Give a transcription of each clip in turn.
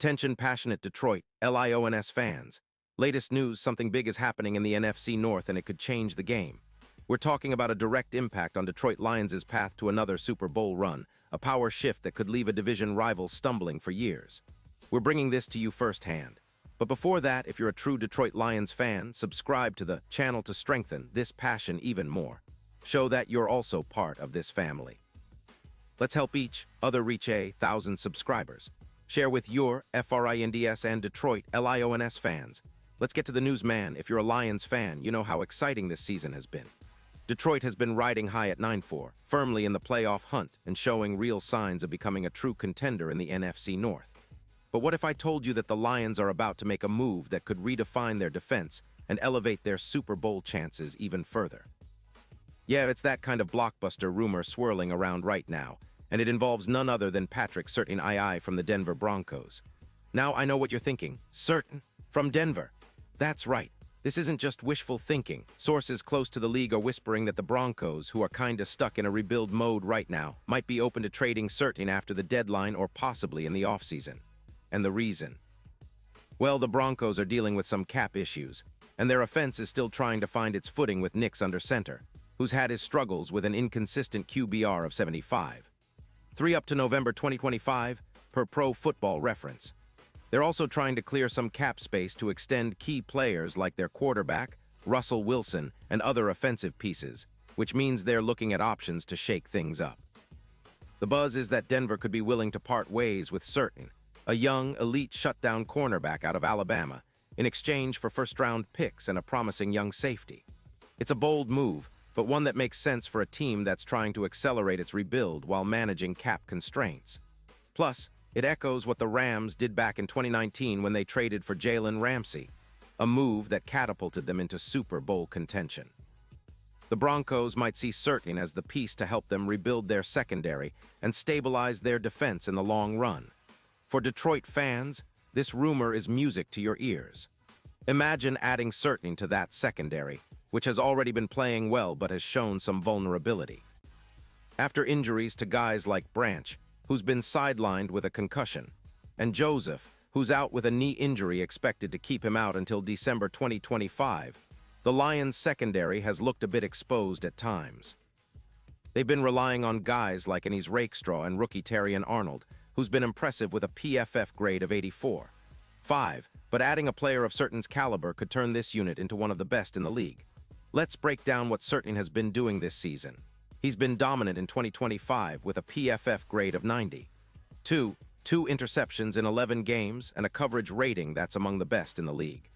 Attention passionate Detroit, Lions fans. Latest news, something big is happening in the NFC North and it could change the game. We're talking about a direct impact on Detroit Lions' path to another Super Bowl run, a power shift that could leave a division rival stumbling for years. We're bringing this to you firsthand. But before that, if you're a true Detroit Lions fan, subscribe to the channel to strengthen this passion even more. Show that you're also part of this family. Let's help each other reach 1,000 subscribers. Share with your FRINDS and Detroit LIONS fans. Let's get to the news, man. If you're a Lions fan, you know how exciting this season has been. Detroit has been riding high at 9-4, firmly in the playoff hunt and showing real signs of becoming a true contender in the NFC North. But what if I told you that the Lions are about to make a move that could redefine their defense and elevate their Super Bowl chances even further? Yeah, it's that kind of blockbuster rumor swirling around right now, and it involves none other than Patrick Surtain from the Denver Broncos. Now I know what you're thinking. Surtain? From Denver? That's right. This isn't just wishful thinking. Sources close to the league are whispering that the Broncos, who are kinda stuck in a rebuild mode right now, might be open to trading Surtain after the deadline or possibly in the offseason. And the reason? Well, the Broncos are dealing with some cap issues, and their offense is still trying to find its footing with Nix under center, who's had his struggles with an inconsistent QBR of 75. 3 up to November 2025, per Pro Football Reference. They're also trying to clear some cap space to extend key players like their quarterback, Russell Wilson, and other offensive pieces, which means they're looking at options to shake things up. The buzz is that Denver could be willing to part ways with Surtain, a young, elite shutdown cornerback out of Alabama, in exchange for first-round picks and a promising young safety. It's a bold move, but one that makes sense for a team that's trying to accelerate its rebuild while managing cap constraints. Plus, it echoes what the Rams did back in 2019 when they traded for Jalen Ramsey, a move that catapulted them into Super Bowl contention. The Broncos might see Surtain as the piece to help them rebuild their secondary and stabilize their defense in the long run. For Detroit fans, this rumor is music to your ears. Imagine adding Surtain to that secondary, which has already been playing well but has shown some vulnerability. After injuries to guys like Branch, who's been sidelined with a concussion, and Joseph, who's out with a knee injury expected to keep him out until December 2025, the Lions' secondary has looked a bit exposed at times. They've been relying on guys like Anis Rakestraw and rookie Terrion Arnold, who's been impressive with a PFF grade of 84.5, but adding a player of Surtain's caliber could turn this unit into one of the best in the league. Let's break down what Surtain has been doing this season. He's been dominant in 2025 with a PFF grade of 90. Two interceptions in 11 games and a coverage rating that's among the best in the league.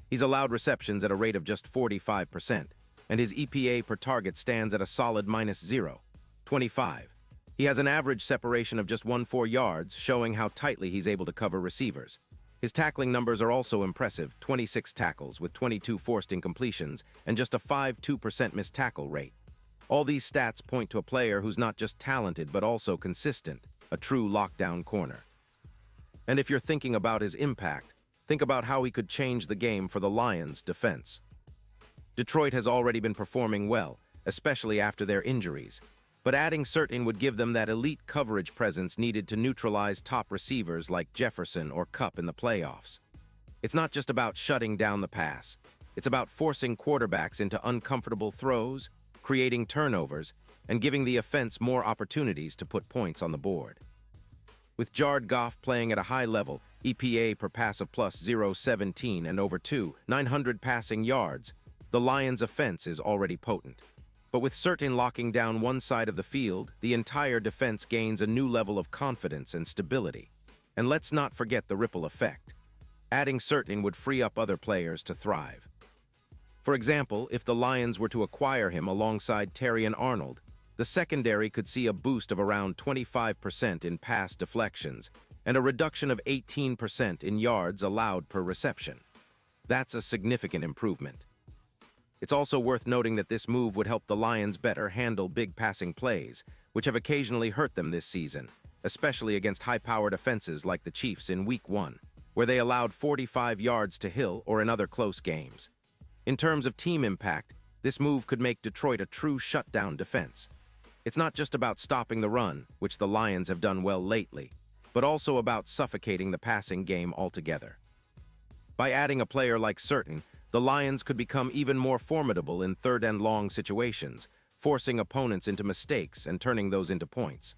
He's allowed receptions at a rate of just 45%, and his EPA per target stands at a solid -0.25. He has an average separation of just 1.4 yards, showing how tightly he's able to cover receivers. His tackling numbers are also impressive, 26 tackles with 22 forced incompletions and just a 5.2% missed tackle rate. All these stats point to a player who's not just talented but also consistent, a true lockdown corner. And if you're thinking about his impact, think about how he could change the game for the Lions' defense. Detroit has already been performing well, especially after their injuries, but adding Surtain would give them that elite coverage presence needed to neutralize top receivers like Jefferson or Kupp in the playoffs. It's not just about shutting down the pass. It's about forcing quarterbacks into uncomfortable throws, creating turnovers, and giving the offense more opportunities to put points on the board. With Jared Goff playing at a high level, EPA per pass of +0.17 and over 900 passing yards, the Lions' offense is already potent. But with Surtain locking down one side of the field, the entire defense gains a new level of confidence and stability. And let's not forget the ripple effect. Adding Surtain would free up other players to thrive. For example, if the Lions were to acquire him alongside Terrion Arnold, the secondary could see a boost of around 25% in pass deflections and a reduction of 18% in yards allowed per reception. That's a significant improvement. It's also worth noting that this move would help the Lions better handle big passing plays, which have occasionally hurt them this season, especially against high-powered offenses like the Chiefs in Week 1, where they allowed 45 yards to Hill or in other close games. In terms of team impact, this move could make Detroit a true shutdown defense. It's not just about stopping the run, which the Lions have done well lately, but also about suffocating the passing game altogether. By adding a player like Surtain, the Lions could become even more formidable in third and long situations, forcing opponents into mistakes and turning those into points.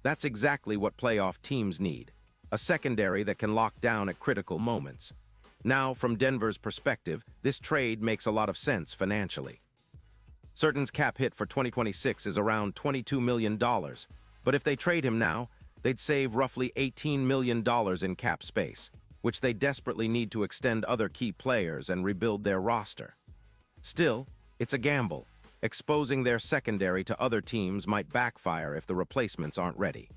That's exactly what playoff teams need, a secondary that can lock down at critical moments. Now, from Denver's perspective, this trade makes a lot of sense financially. Surtain's cap hit for 2026 is around $22 million, but if they trade him now, they'd save roughly $18 million in cap space, which they desperately need to extend other key players and rebuild their roster. Still, it's a gamble. Exposing their secondary to other teams might backfire if the replacements aren't ready.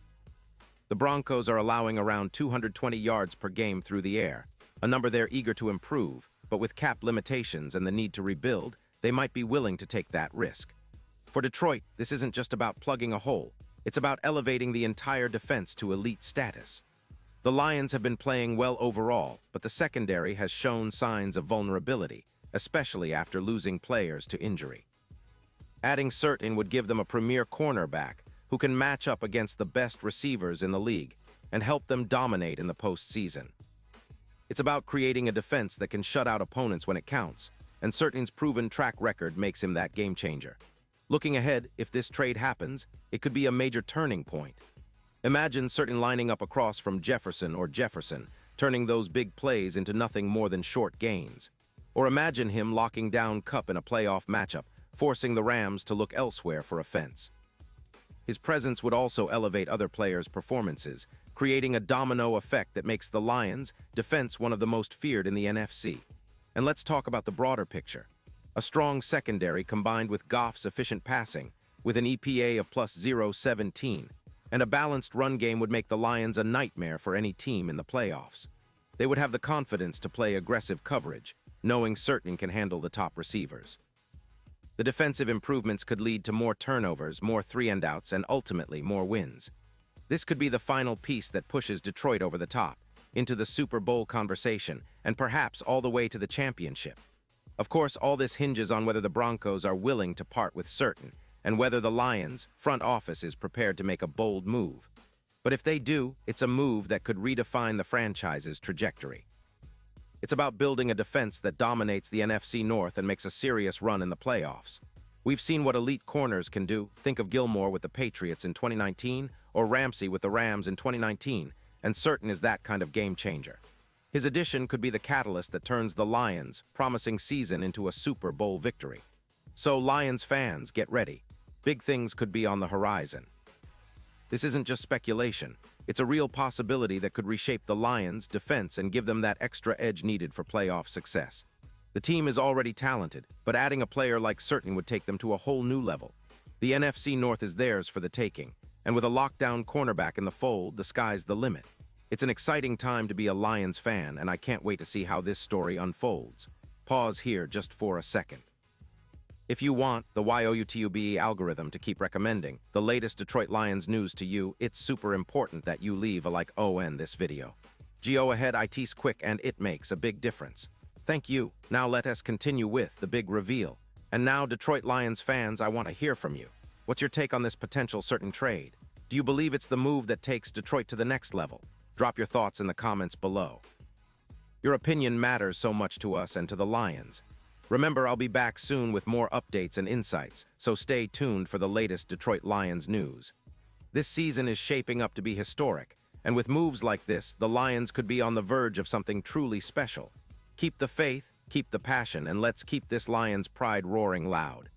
The Broncos are allowing around 220 yards per game through the air, a number they're eager to improve, but with cap limitations and the need to rebuild, they might be willing to take that risk. For Detroit, this isn't just about plugging a hole. It's about elevating the entire defense to elite status. The Lions have been playing well overall, but the secondary has shown signs of vulnerability, especially after losing players to injury. Adding Surtain would give them a premier cornerback who can match up against the best receivers in the league and help them dominate in the postseason. It's about creating a defense that can shut out opponents when it counts, and Surtain's proven track record makes him that game changer. Looking ahead, if this trade happens, it could be a major turning point. Imagine Surtain lining up across from Jefferson, turning those big plays into nothing more than short gains. Or imagine him locking down Kupp in a playoff matchup, forcing the Rams to look elsewhere for offense. His presence would also elevate other players' performances, creating a domino effect that makes the Lions' defense one of the most feared in the NFC. And let's talk about the broader picture. A strong secondary combined with Goff's efficient passing, with an EPA of plus 0.17, and a balanced run game would make the Lions a nightmare for any team in the playoffs. They would have the confidence to play aggressive coverage, knowing Surtain can handle the top receivers. The defensive improvements could lead to more turnovers, more 3-and-outs, and ultimately more wins. This could be the final piece that pushes Detroit over the top, into the Super Bowl conversation, and perhaps all the way to the championship. Of course, all this hinges on whether the Broncos are willing to part with Surtain, and whether the Lions' front office is prepared to make a bold move. But if they do, it's a move that could redefine the franchise's trajectory. It's about building a defense that dominates the NFC North and makes a serious run in the playoffs. We've seen what elite corners can do. Think of Gilmore with the Patriots in 2019, or Ramsey with the Rams in 2019, and Surtain is that kind of game changer. His addition could be the catalyst that turns the Lions' promising season into a Super Bowl victory. So, Lions fans, get ready. Big things could be on the horizon. This isn't just speculation. It's a real possibility that could reshape the Lions' defense and give them that extra edge needed for playoff success. The team is already talented, but adding a player like Surtain would take them to a whole new level. The NFC North is theirs for the taking, and with a lockdown cornerback in the fold, the sky's the limit. It's an exciting time to be a Lions fan, and I can't wait to see how this story unfolds. Pause here just for a second. If you want the YOUTUBE algorithm to keep recommending the latest Detroit Lions news to you, it's super important that you leave a like on this video. Go ahead, it's quick and it makes a big difference. Thank you. Now let us continue with the big reveal. And now, Detroit Lions fans, I want to hear from you. What's your take on this potential Surtain trade? Do you believe it's the move that takes Detroit to the next level? Drop your thoughts in the comments below. Your opinion matters so much to us and to the Lions. Remember, I'll be back soon with more updates and insights, so stay tuned for the latest Detroit Lions news. This season is shaping up to be historic, and with moves like this, the Lions could be on the verge of something truly special. Keep the faith, keep the passion, and let's keep this Lions pride roaring loud.